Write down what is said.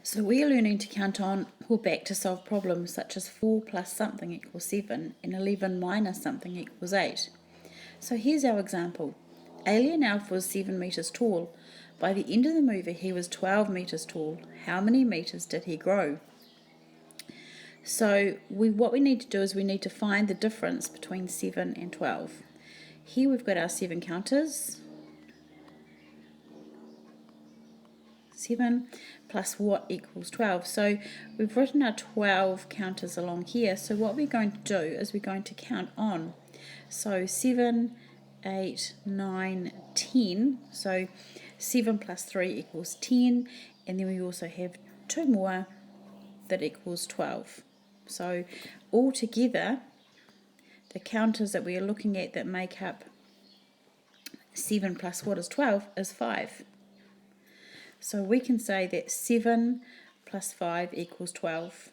So we are learning to count on or back to solve problems such as 4 plus something equals 7 and 11 minus something equals 8. So here's our example. Alien Alf was 7 metres tall. By the end of the movie he was 12 metres tall. How many metres did he grow? So what we need to do is we need to find the difference between 7 and 12. Here we've got our 7 counters. 7 plus what equals 12. So we've written our 12 counters along here. So what we're going to do is we're going to count on. So 7, 8, 9, 10. So 7 plus 3 equals 10. And then we also have 2 more that equals 12. So altogether, the counters that we are looking at that make up 7 plus what is 12 is 5. So we can say that 7 plus 5 equals 12.